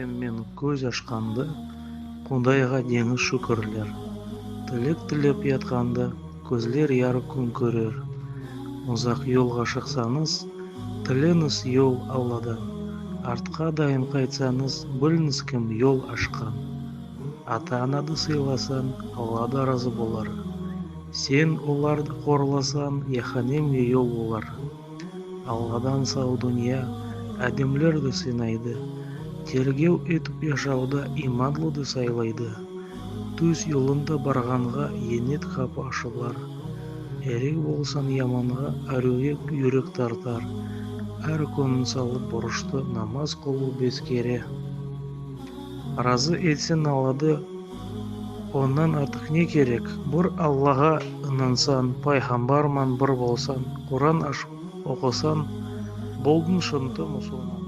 мен көз ашқанды, Құдайға деңіз шүкірлер. Тілек тілеп ятқанда, көзлер ярық күн көрер. Ұзақ жолға шықсаңыз, тілеңіз жол Алладан. Артқа дайын қайтсаңыз, біліңіз кім жол ашқан. Ата-анады сыйласаң, Алла да разы болар. Сен оларды қорласаң, яханемге жол болар. Алладан сау дүния, әдемлерді сынайды. Тергеу етіп яшауда иманлыды сайлайды. Түз жолында барғанға енет қапы ашылар. Эрек болсан яманға әруге үйрек тартар. Әр күнін салып бұрышты намаз қылу бескере. Разы етсін Аллады, оннан артық не керек? Бір Аллаға ынансан, пайғамбарман бір болсан, Құран ашып оқысан, болдың шынты мұсылман.